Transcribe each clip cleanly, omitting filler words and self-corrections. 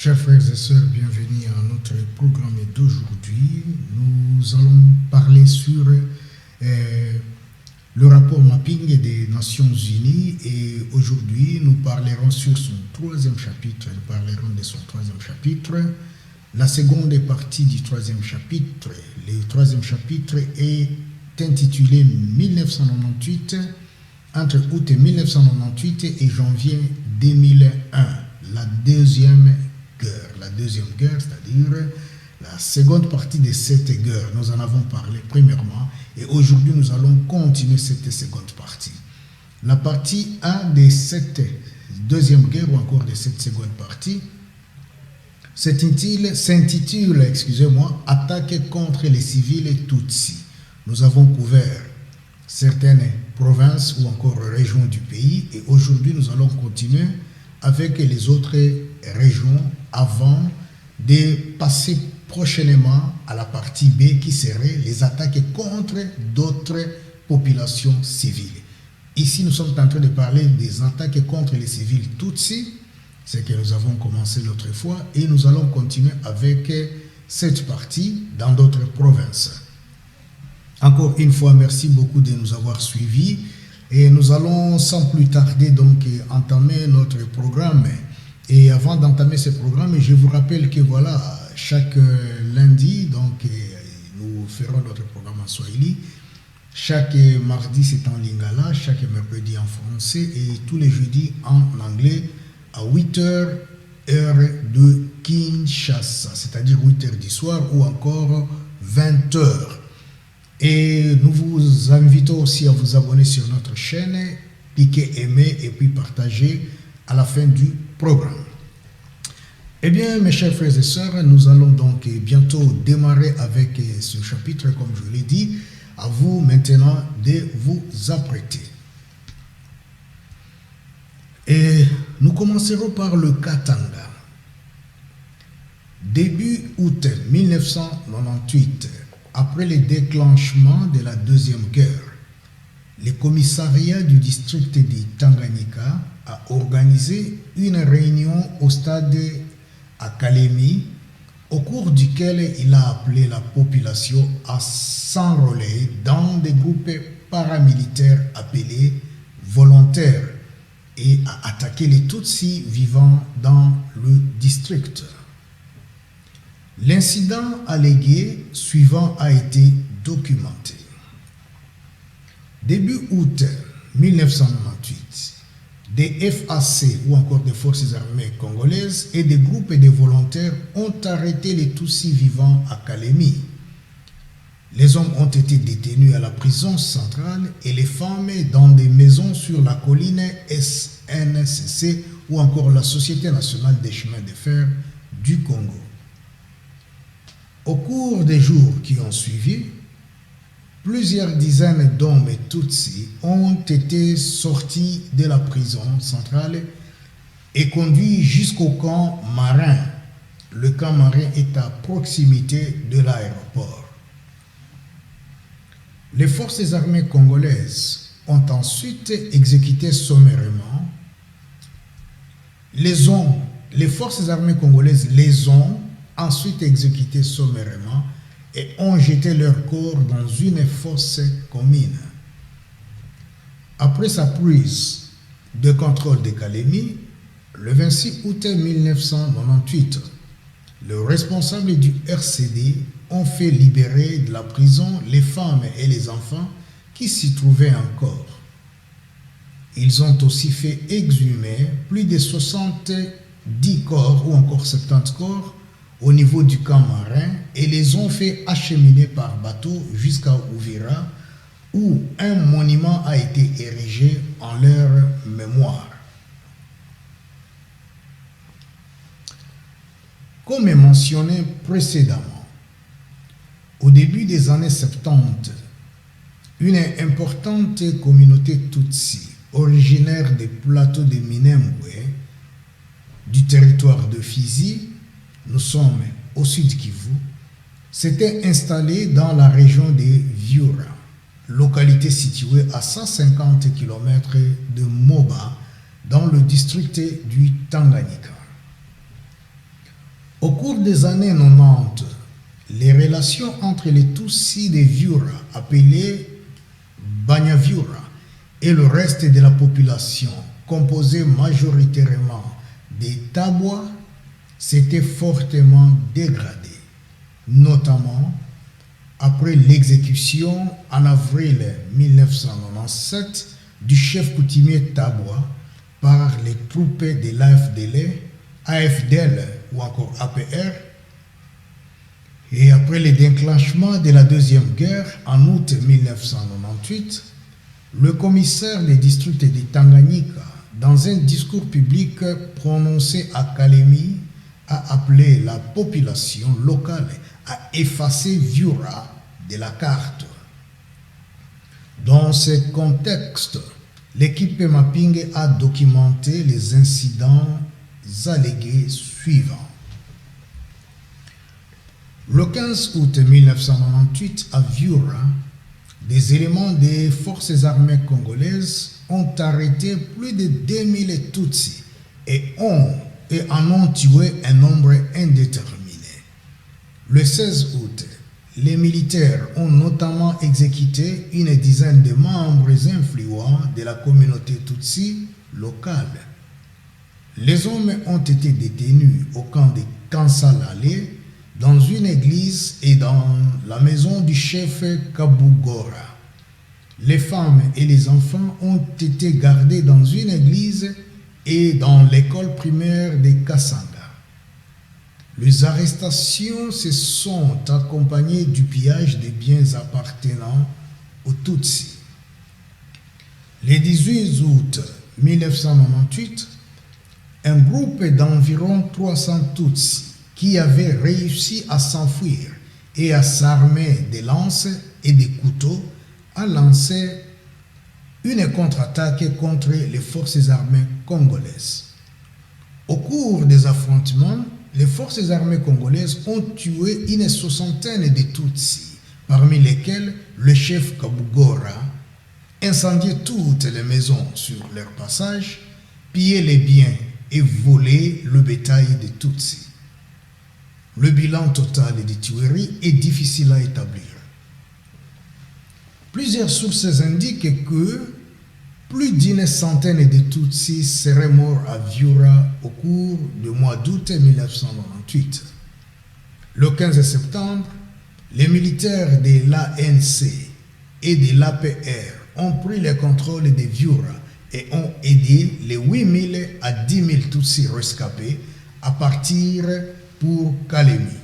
Chers frères et sœurs, bienvenue à notre programme d'aujourd'hui. Nous allons parler sur le rapport mapping des Nations Unies et aujourd'hui nous parlerons sur son troisième chapitre. Nous parlerons de son troisième chapitre. La seconde partie du troisième chapitre, le troisième chapitre est intitulé 1998, entre août 1998 et janvier 2001, la deuxième guerre, c'est-à-dire la seconde partie de cette guerre. Nous en avons parlé premièrement et aujourd'hui nous allons continuer cette seconde partie. La partie 1 de cette deuxième guerre ou encore de cette seconde partie s'intitule, excusez-moi, attaque contre les civils Tutsis. Nous avons couvert certaines provinces ou encore régions du pays et aujourd'hui nous allons continuer avec les autres régions avant de passer prochainement à la partie B qui serait les attaques contre d'autres populations civiles. Ici, nous sommes en train de parler des attaques contre les civils Tutsis, ce que nous avons commencé l'autre fois, et nous allons continuer avec cette partie dans d'autres provinces. Encore une fois, merci beaucoup de nous avoir suivis et nous allons sans plus tarder donc entamer notre programme. Et avant d'entamer ce programme, je vous rappelle que voilà, chaque lundi, donc nous ferons notre programme en Swahili. Chaque mardi, c'est en lingala, chaque mercredi en français et tous les jeudis en anglais à 8h, heure de Kinshasa, c'est-à-dire 8h du soir ou encore 20h. Et nous vous invitons aussi à vous abonner sur notre chaîne, cliquer, aimer et puis partager à la fin du programme. Eh bien, mes chers frères et sœurs, nous allons donc bientôt démarrer avec ce chapitre, comme je l'ai dit. À vous maintenant de vous apprêter. Et nous commencerons par le Katanga. Début août 1998, après le déclenchement de la Deuxième Guerre, le commissariat du district de Tanganyika a organisé une réunion au stade à Kalemi, au cours duquel il a appelé la population à s'enrôler dans des groupes paramilitaires appelés volontaires et à attaquer les Tutsis vivant dans le district. L'incident allégué suivant a été documenté. Début août 1998, des FAC ou encore des forces armées congolaises et des groupes de volontaires ont arrêté les Tutsis vivant à Kalemi. Les hommes ont été détenus à la prison centrale et les femmes dans des maisons sur la colline SNCC ou encore la Société nationale des chemins de fer du Congo. Au cours des jours qui ont suivi, plusieurs dizaines d'hommes Tutsis ont été sortis de la prison centrale et conduits jusqu'au camp marin le camp marin est à proximité de l'aéroport. Les forces armées congolaises ont ensuite exécuté sommairement les forces armées congolaises les ont ensuite exécutés sommairement et ont jeté leur corps dans une fosse commune. Après sa prise de contrôle de Kalemi, le 26 août 1998, les responsables du RCD ont fait libérer de la prison les femmes et les enfants qui s'y trouvaient encore. Ils ont aussi fait exhumer plus de 70 corps ou encore 70 corps au niveau du camp marin et les ont fait acheminer par bateau jusqu'à Uvira où un monument a été érigé en leur mémoire. Comme mentionné précédemment, au début des années 70, une importante communauté Tutsi originaire des plateaux de Minembwe, du territoire de Fizi, nous sommes au sud Kivu, s'était installée dans la région de Viura, localité située à 150 km de Moba, dans le district du Tanganyika. Au cours des années 90, les relations entre les Tutsis de Viura, appelés Banyaviura, et le reste de la population, composée majoritairement des Tabwa, s'étaient fortement dégradées, notamment après l'exécution en avril 1997 du chef coutumier Tabwa par les troupes de l'AFDL, AFDL ou encore APR, et après le déclenchement de la Deuxième Guerre en août 1998, le commissaire des districts de Tanganyika, dans un discours public prononcé à Kalemi, a appelé la population locale à effacer Viura de la carte. Dans ce contexte, l'équipe Mapping a documenté les incidents allégués suivants. Le 15 août 1998, à Viura, des éléments des forces armées congolaises ont arrêté plus de 2000 Tutsis et en ont tué un nombre indéterminé. Le 16 août, les militaires ont notamment exécuté une dizaine de membres influents de la communauté Tutsi locale. Les hommes ont été détenus au camp de Kansalale, dans une église et dans la maison du chef Kabugora. Les femmes et les enfants ont été gardés dans une église et dans l'école primaire de Kasanga. Les arrestations se sont accompagnées du pillage des biens appartenant aux Tutsis. Le 18 août 1998, un groupe d'environ 300 Tutsis qui avaient réussi à s'enfuir et à s'armer de lances et de couteaux a lancé une contre-attaque contre les forces armées congolaises. Au cours des affrontements, les forces armées congolaises ont tué une soixantaine de Tutsis, parmi lesquels le chef Kabugora, incendié toutes les maisons sur leur passage, pillé les biens et volé le bétail des Tutsis. Le bilan total des tueries est difficile à établir. Plusieurs sources indiquent que plus d'une centaine de Tutsis seraient morts à Viura au cours du mois d'août 1998. Le 15 septembre, les militaires de l'ANC et de l'APR ont pris le contrôle de Viura et ont aidé les 8000 à 10 000 Tutsis rescapés à partir pour Kalemi.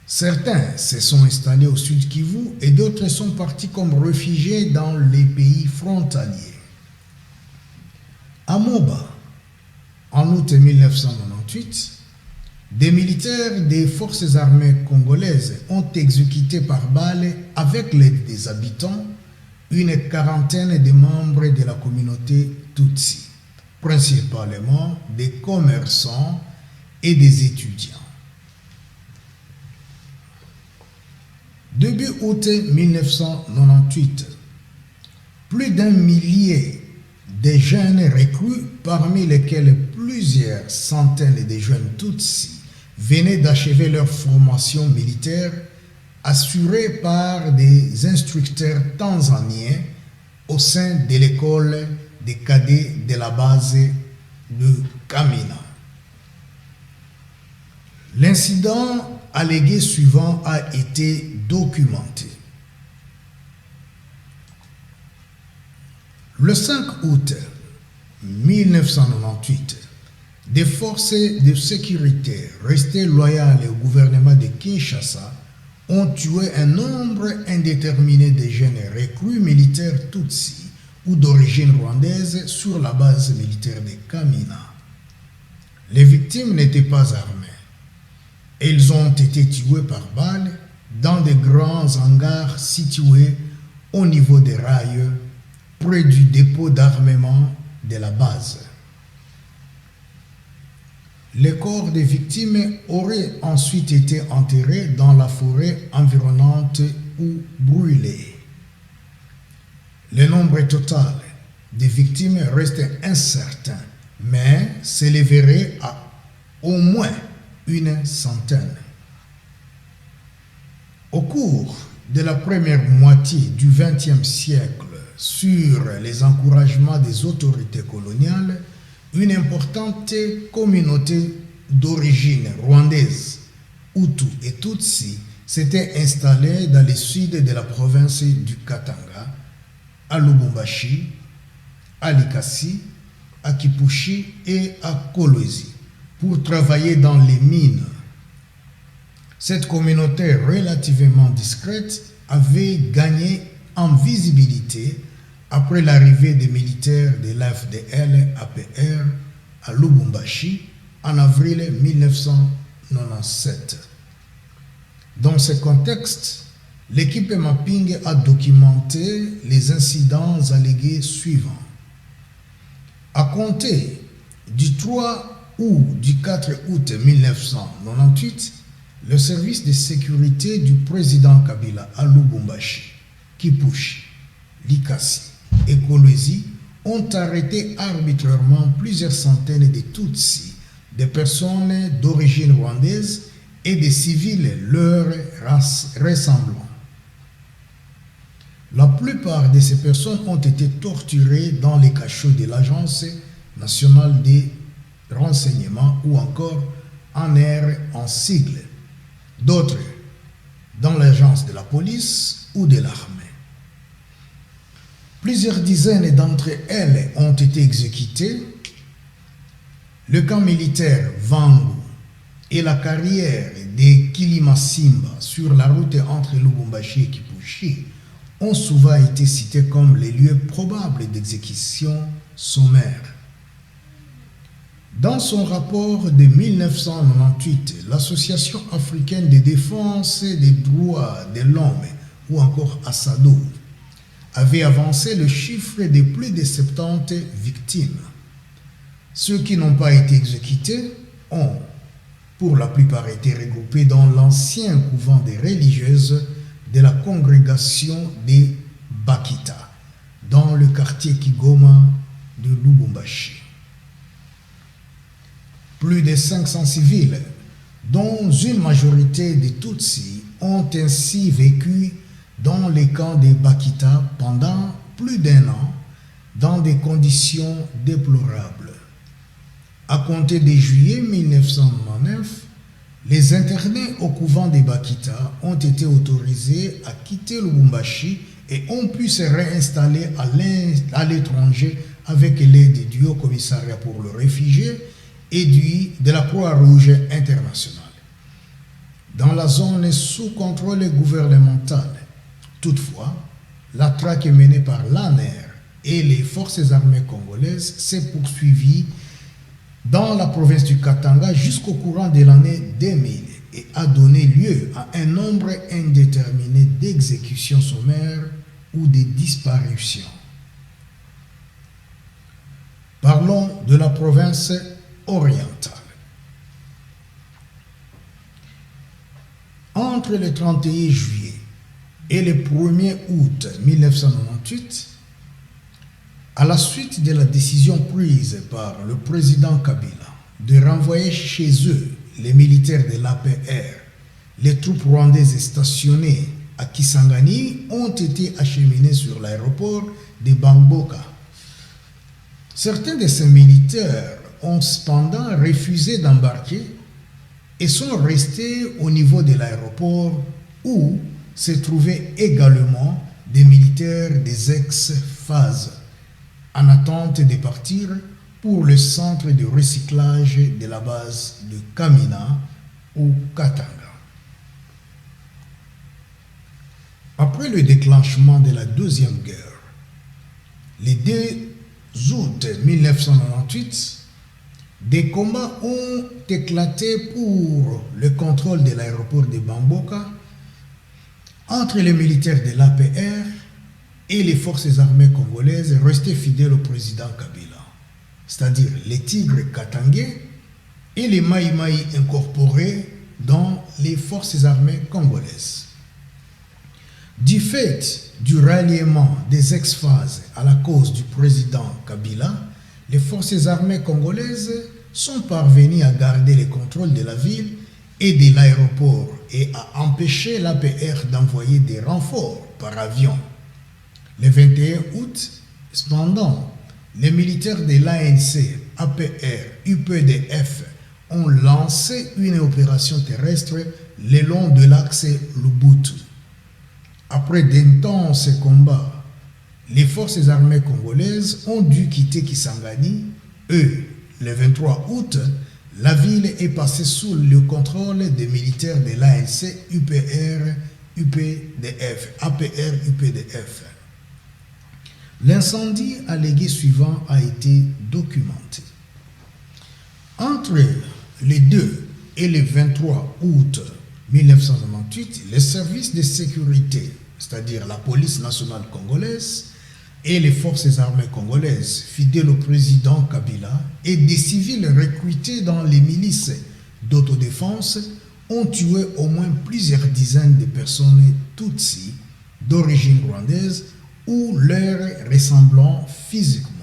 Certains se sont installés au sud Kivu et d'autres sont partis comme réfugiés dans les pays frontaliers. À Moba, en août 1998, des militaires des forces armées congolaises ont exécuté par balle avec l'aide des habitants une quarantaine de membres de la communauté Tutsi, principalement des commerçants et des étudiants. Début août 1998, plus d'un millier de jeunes recrues, parmi lesquels plusieurs centaines de jeunes Tutsis venaient d'achever leur formation militaire assurée par des instructeurs tanzaniens au sein de l'école des cadets de la base de Kamina. L'incident allégué suivant a été documenté. Le 5 août 1998, des forces de sécurité restées loyales au gouvernement de Kinshasa ont tué un nombre indéterminé de jeunes recrues militaires Tutsis ou d'origine rwandaise sur la base militaire de Kamina. Les victimes n'étaient pas armées. Ils ont été tués par balles dans de grands hangars situés au niveau des rails près du dépôt d'armement de la base. Les corps des victimes auraient ensuite été enterrés dans la forêt environnante ou brûlés. Le nombre total des victimes reste incertain, mais s'élèverait à au moins une centaine. Au cours de la première moitié du XXe siècle, sur les encouragements des autorités coloniales, une importante communauté d'origine rwandaise, Hutu et Tutsi, s'était installée dans le sud de la province du Katanga, à Lubumbashi, à Likasi, à Kipushi et à Kolwezi, pour travailler dans les mines. Cette communauté relativement discrète avait gagné en visibilité après l'arrivée des militaires de l'AFDL-APR à Lubumbashi en avril 1997. Dans ce contexte, l'équipe Mapping a documenté les incidents allégués suivants. À compter du 3 ou du 4 août 1998, le service de sécurité du président Kabila à Lubumbashi, Kipushi, Likasi et Kolwezi ont arrêté arbitrairement plusieurs centaines de Tutsis, des personnes d'origine rwandaise et des civils leur ressemblant. La plupart de ces personnes ont été torturées dans les cachots de l'Agence nationale des renseignements ou encore ANR en sigle, d'autres dans l'agence de la police ou de l'armée. Plusieurs dizaines d'entre elles ont été exécutées. Le camp militaire Vangu et la carrière de Kilimasimba sur la route entre Lubumbashi et Kipushi ont souvent été cités comme les lieux probables d'exécution sommaire. Dans son rapport de 1998, l'Association africaine de défense des droits de l'homme, ou encore ASADO, avait avancé le chiffre de plus de 70 victimes. Ceux qui n'ont pas été exécutés ont, pour la plupart, été regroupés dans l'ancien couvent des religieuses de la congrégation des Bakita, dans le quartier Kigoma de Lubumbashi. Plus de 500 civils, dont une majorité de Tutsis, ont ainsi vécu dans les camps des Bakita pendant plus d'1 an, dans des conditions déplorables. À compter de juillet 1999, les internés au couvent des Bakita ont été autorisés à quitter Lubumbashi et ont pu se réinstaller à l'étranger avec l'aide du Haut Commissariat pour le réfugié et de la Croix-Rouge internationale. Dans la zone sous contrôle gouvernemental, toutefois, la traque menée par l'ANR et les forces armées congolaises s'est poursuivie dans la province du Katanga jusqu'au courant de l'année 2000 et a donné lieu à un nombre indéterminé d'exécutions sommaires ou de disparitions. Parlons de la province orientale. Entre le 31 juillet et le 1er août 1998, à la suite de la décision prise par le président Kabila de renvoyer chez eux les militaires de l'APR, les troupes rwandaises stationnées à Kisangani ont été acheminés sur l'aéroport de Bamboka. Certains de ces militaires ont cependant refusé d'embarquer et sont restés au niveau de l'aéroport où se trouvaient également des militaires des ex-phases en attente de partir pour le centre de recyclage de la base de Kamina ou Katanga. Après le déclenchement de la Deuxième Guerre, le 2 août 1998, des combats ont éclaté pour le contrôle de l'aéroport de Bamboka entre les militaires de l'APR et les forces armées congolaises restées fidèles au président Kabila, c'est-à-dire les Tigres katangais et les Maï-Maï incorporés dans les forces armées congolaises. Du fait du ralliement des ex-phases à la cause du président Kabila, les forces armées congolaises sont parvenues à garder le contrôle de la ville et de l'aéroport et à empêcher l'APR d'envoyer des renforts par avion. Le 21 août, cependant, les militaires de l'ANC, APR, UPDF ont lancé une opération terrestre le long de l'axe Lubutu. Après d'intenses combats, les forces armées congolaises ont dû quitter Kisangani. Le 23 août, la ville est passée sous le contrôle des militaires de l'ANC, UPR, UPDF, APR, UPDF. L'incendie allégué suivant a été documenté. Entre les 2 et le 23 août 1998, les services de sécurité, c'est-à-dire la police nationale congolaise et les forces armées congolaises, fidèles au président Kabila, et des civils recrutés dans les milices d'autodéfense, ont tué au moins plusieurs dizaines de personnes tutsis d'origine rwandaise ou leur ressemblant physiquement.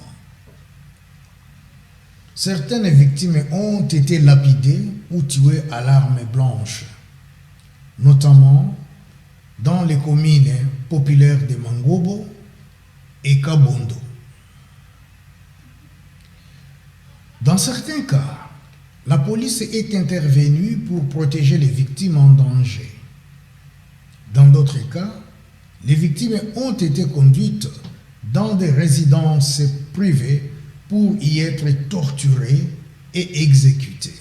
Certaines victimes ont été lapidées ou tuées à l'arme blanche, notamment dans les communes populaires de Mangobo et Kabondo. Dans certains cas, la police est intervenue pour protéger les victimes en danger. Dans d'autres cas, les victimes ont été conduites dans des résidences privées pour y être torturées et exécutées.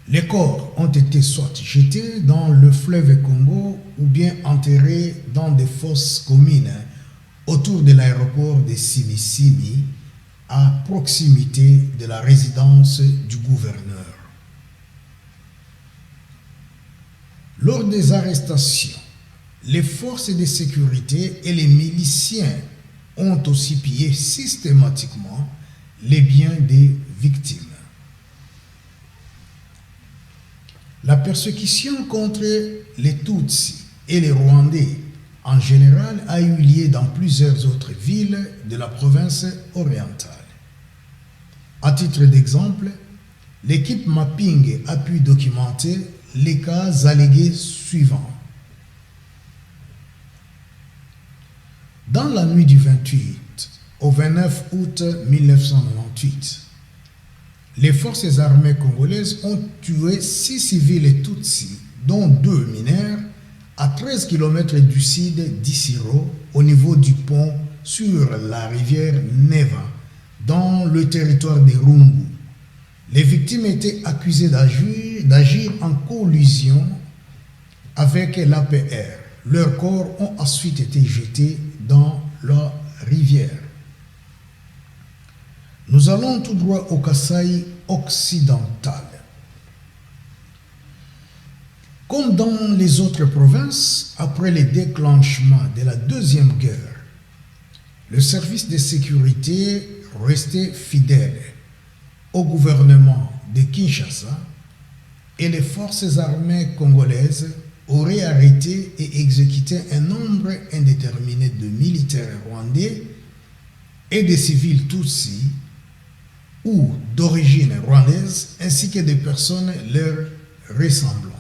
Les corps ont été soit jetés dans le fleuve Congo ou bien enterrés dans des fosses communes autour de l'aéroport de Simisimi, à proximité de la résidence du gouverneur. Lors des arrestations, les forces de sécurité et les miliciens ont aussi pillé systématiquement les biens des victimes. La persécution contre les Tutsis et les Rwandais en général a eu lieu dans plusieurs autres villes de la province orientale. À titre d'exemple, l'équipe Mapping a pu documenter les cas allégués suivants. Dans la nuit du 28 au 29 août 1998, les forces armées congolaises ont tué 6 civils tutsis, dont 2 mineurs, à 13 km du sud d'Issiro, au niveau du pont sur la rivière Neva, dans le territoire de Rungu. Les victimes étaient accusées d'agir en collusion avec l'APR. Leurs corps ont ensuite été jetés dans la rivière. Nous allons tout droit au Kasaï occidental. Comme dans les autres provinces, après le déclenchement de la Deuxième Guerre, le service de sécurité restait fidèle au gouvernement de Kinshasa et les forces armées congolaises aurait arrêté et exécuté un nombre indéterminé de militaires rwandais et de civils tutsis ou d'origine rwandaise, ainsi que des personnes leur ressemblant.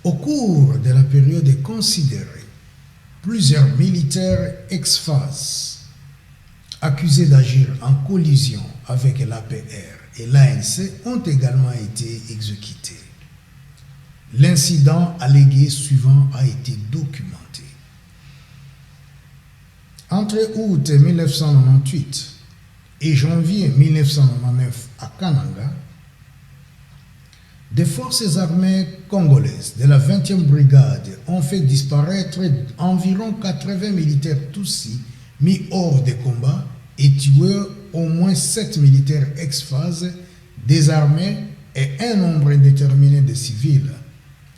Au cours de la période considérée, plusieurs militaires ex-FAS accusés d'agir en collision avec l'APR et l'ANC ont également été exécutés. L'incident allégué suivant a été documenté. Entre août 1998 et janvier 1999 à Kananga, des forces armées congolaises de la 20e brigade ont fait disparaître environ 80 militaires tutsis mis hors de combat et tué au moins 7 militaires ex-FAS désarmés et un nombre indéterminé de civils,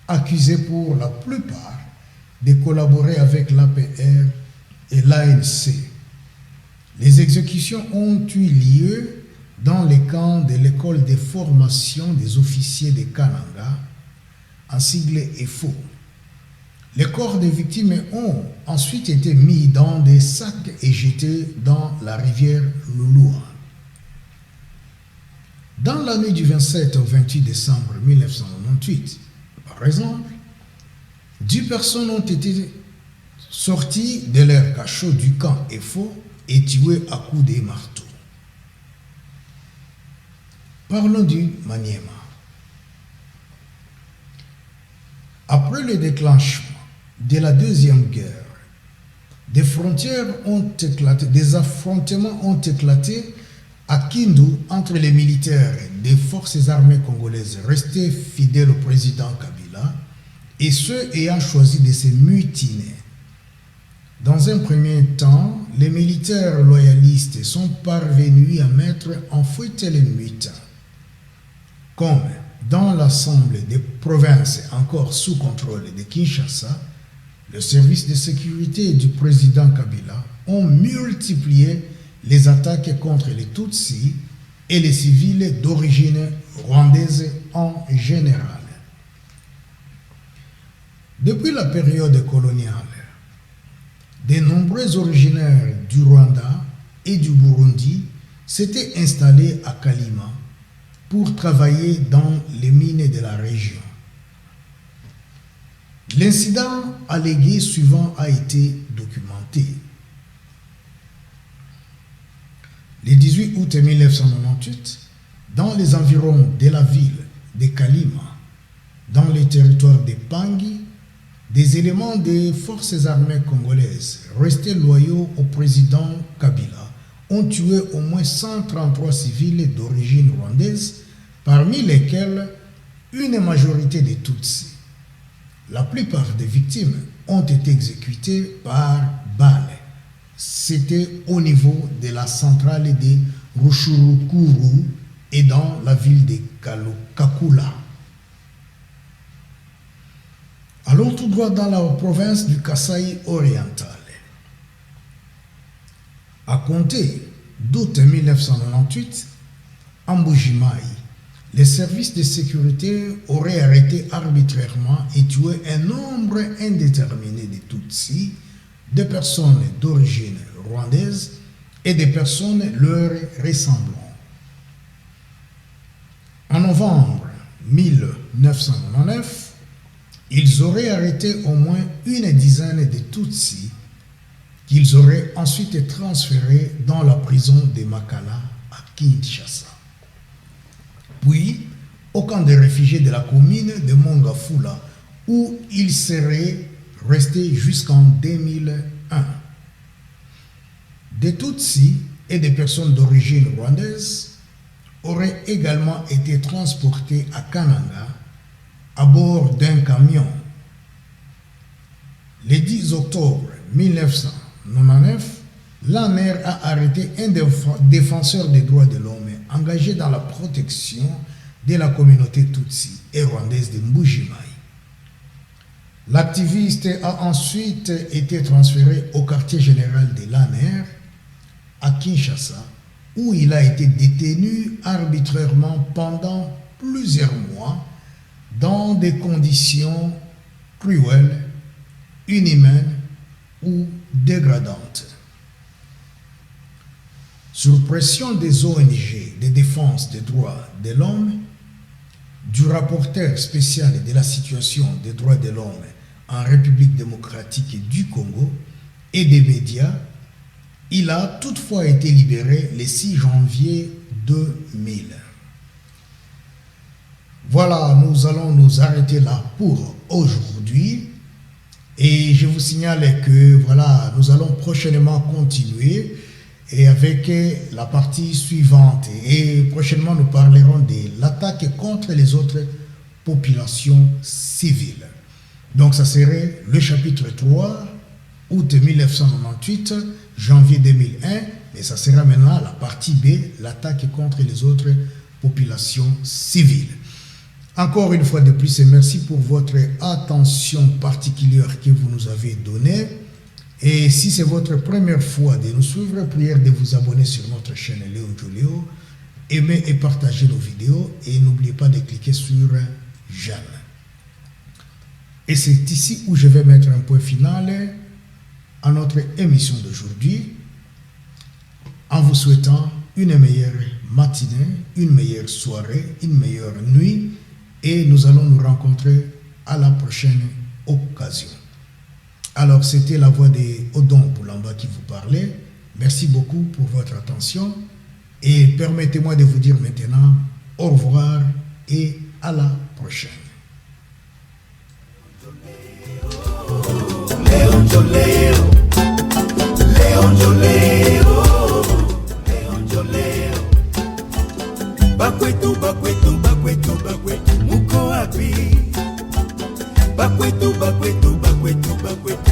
accusés pour la plupart de collaborer avec l'APR et l'ANC. Les exécutions ont eu lieu dans les camps de l'école de formation des officiers de Kananga, en sigle EFO. Les corps des victimes ont ensuite été mis dans des sacs et jetés dans la rivière Lulua. Dans la nuit du 27 au 28 décembre 1998, par exemple, 10 personnes ont été sorties de leur cachot du camp EFO et tuées à coups de marteau. Parlons du Maniema. Après le déclenchement de la Deuxième Guerre, des affrontements ont éclaté à Kindu entre les militaires des forces armées congolaises restés fidèles au président Kabila et ceux ayant choisi de se mutiner. Dans un premier temps, les militaires loyalistes sont parvenus à mettre en fuite les mutins. Comme dans l'ensemble des provinces encore sous contrôle de Kinshasa, le service de sécurité du président Kabila ont multiplié les attaques contre les Tutsis et les civils d'origine rwandaise en général. Depuis la période coloniale, de nombreux originaires du Rwanda et du Burundi s'étaient installés à Kalima pour travailler dans les mines de la région. L'incident allégué suivant a été documenté. Le 18 août 1998, dans les environs de la ville de Kalima, dans les territoires de Pangi, des éléments des forces armées congolaises restés loyaux au président Kabila ont tué au moins 133 civils d'origine rwandaise, parmi lesquels une majorité de Tutsis. La plupart des victimes ont été exécutées par balles. C'était au niveau de la centrale de Rushurukuru et dans la ville de Kakula. Allons tout droit dans la province du Kasaï oriental. À compter d'août 1998, en Mbujimayi, les services de sécurité auraient arrêté arbitrairement et tué un nombre indéterminé de Tutsis, de personnes d'origine rwandaise et des personnes leur ressemblant. En novembre 1999, ils auraient arrêté au moins une dizaine de Tutsis qu'ils auraient ensuite transférés dans la prison de Makala à Kinshasa. Puis au camp de réfugiés de la commune de Mongafula où ils seraient restés jusqu'en 2001. Des Tutsis et des personnes d'origine rwandaise auraient également été transportés à Kananga à bord d'un camion. Le 10 octobre 1999, l'ANR a arrêté un défenseur des droits de l'homme engagé dans la protection de la communauté Tutsi et rwandaise de Mbujimayi. L'activiste a ensuite été transféré au quartier général de l'ANR à Kinshasa, où il a été détenu arbitrairement pendant plusieurs mois dans des conditions cruelles, inhumaines ou dégradantes. Sur pression des ONG de défense des droits de l'homme, du rapporteur spécial de la situation des droits de l'homme en République démocratique du Congo et des médias, il a toutefois été libéré le 6 janvier 2000. Voilà, nous allons nous arrêter là pour aujourd'hui. Et je vous signale que voilà, nous allons prochainement continuer et avec la partie suivante. Et prochainement, nous parlerons de l'attaque contre les autres populations civiles. Donc, ça serait le chapitre 3, août 1998, janvier 2001. Et ça sera maintenant la partie B, l'attaque contre les autres populations civiles. Encore une fois de plus, et merci pour votre attention particulière que vous nous avez donnée. Et si c'est votre première fois de nous suivre, prière de vous abonner sur notre chaîne Léo Jolio, aimer et partager nos vidéos et n'oubliez pas de cliquer sur j'aime. Et c'est ici où je vais mettre un point final à notre émission d'aujourd'hui en vous souhaitant une meilleure matinée, une meilleure soirée, une meilleure nuit. Et nous allons nous rencontrer à la prochaine occasion. Alors, c'était la voix de Odon Boulamba qui vous parlait. Merci beaucoup pour votre attention. Et permettez-moi de vous dire maintenant au revoir et à la prochaine. Léon Jolio, Léon Jolio, Léon Jolio. Bakwetu, bakwetu, bakwetu, bakwetu. Muko happy. Bakwetu, bakwetu, bakwetu, bakwetu.